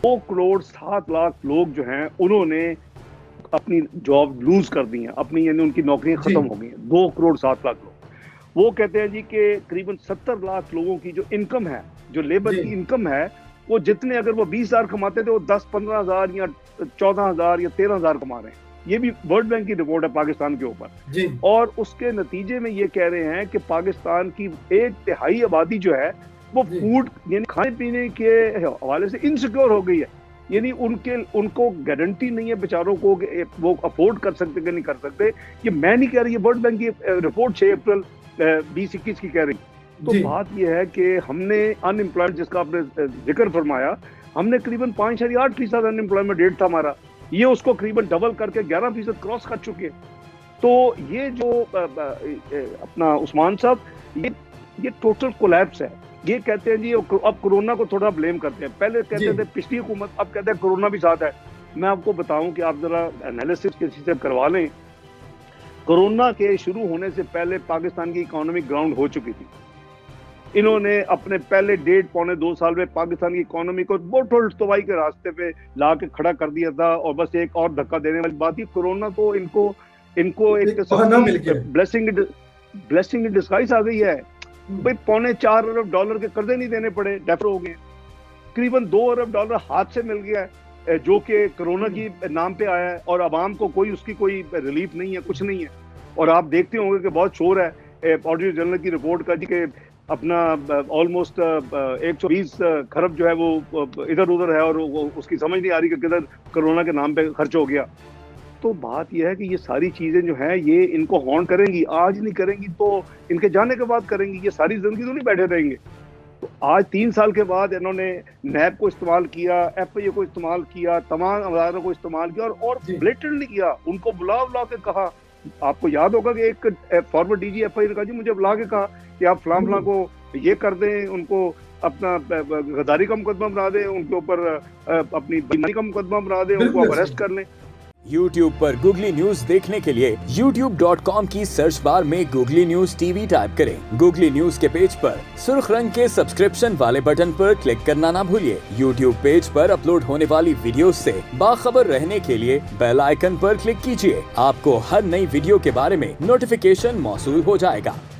2 करोड़ 7 लाख लोग जो हैं उन्होंने अपनी जॉब लूज कर दी हैं, अपनी यानी उनकी नौकरियां जी। खत्म हो गई हैं। 2 करोड़ 7 लाख लोग। वो कहते हैं जी कि करीबन 70 लाख लोगों की जो इनकम है, जो लेबर जी। की इनकम है, वो जितने अगर वो 20,000 कमाते थे वो 10-15,000 या 14,000 या 13,000 कमा रहे हैं। ये भी वर्ल्ड बैंक की रिपोर्ट है पाकिस्तान के ऊपर। जी। और उसके नतीजे में ये कह रहे हैं कि पाकिस्तान की 1/3 आबादी जो है वो जी। फूड यानी खाने पीने के हवाले से इनसिक्योर हो गई है। यानी उनको गारंटी नहीं है बेचारों को कि वो अफोर्ड कर सकते कि नहीं कर सकते। ये मैं नहीं कह रही, ये वर्ल्ड बैंक की रिपोर्ट 6 अप्रैल 2021 की कह रही। तो जी। बात यह है कि हमने अनएम्प्लॉयमेंट जिसका आपने जिक्र फरमाया, हमने करीबन 5.8% अनएम्प्लॉयमेंट रेट था हमारा, ये उसको करीबन डबल करके 11% क्रॉस कर चुके हैं। तो ये जो अपना उस्मान साहब, ये टोटल कोलैप्स है। ये कहते हैं जी अब कोरोना को थोड़ा ब्लेम करते हैं, पहले कहते जी। थे पिछली हुकूमत, अब कहते हैं कोरोना भी साथ है। मैं आपको बताऊं कि आप जरा एनालिसिस किसी से करवा लें, कोरोना के शुरू होने से पहले पाकिस्तान की इकोनॉमी ग्राउंड हो चुकी थी। इन्होंने अपने पहले 1.5-2 साल में पाकिस्तान की इकोनॉमी को बहुत तबाही के रास्ते पे ला के खड़ा कर दिया था, और बस एक और धक्का देने वाली बात ही, कोरोना तो इनको एक बहाना मिल गया। ब्लेसिंग इन डिस्गाइज आ गई है भाई। $4.25 अरब के कर्जे नहीं देने पड़े, डेफर हो गए। करीबन $2 अरब हाथ से मिल गया है, जो कि कोरोना की नाम पे आया है, और आवाम को उसकी कोई रिलीफ नहीं है, कुछ नहीं है। और आप देखते होंगे कि बहुत शोर है ऑडियो जर्नल की रिपोर्ट का जी कि अपना ऑलमोस्ट 120 खरब जो है वो इधर उधर है, और उसकी समझ नहीं आ रही कि किधर कोरोना के नाम पे खर्च हो गया। तो बात यह है कि ये सारी चीजें जो हैं ये इनको हॉन्ट करेंगी, आज नहीं करेंगी तो इनके जाने के बाद करेंगी। ये सारी जिंदगी तो नहीं बैठे रहेंगे। तो आज 3 साल के बाद इन्होंने नैब को इस्तेमाल किया, FIA को इस्तेमाल किया, तमाम अदारों को इस्तेमाल किया, और ब्लेटेंटली किया। उनको बुला के कहा, आपको याद होगा कि एक फॉर्मर DG FIA ने कहा जी मुझे बुला के कहा कि आप फलां को ये कर दें, उनको अपना गद्दारी का मुकदमा बना दें, उनके ऊपर अपनी बेईमानी का मुकदमा बना दें, उनको आप अरेस्ट कर लें। YouTube पर गूगली न्यूज देखने के लिए youtube.com की सर्च बार में गूगली न्यूज TV टाइप करें। गूगली न्यूज के पेज पर सुर्ख रंग के सब्सक्रिप्शन वाले बटन पर क्लिक करना ना भूलिए। YouTube पेज पर अपलोड होने वाली वीडियोस से बाखबर रहने के लिए बेल आइकन पर क्लिक कीजिए। आपको हर नई वीडियो के बारे में नोटिफिकेशन मौसूल हो जाएगा।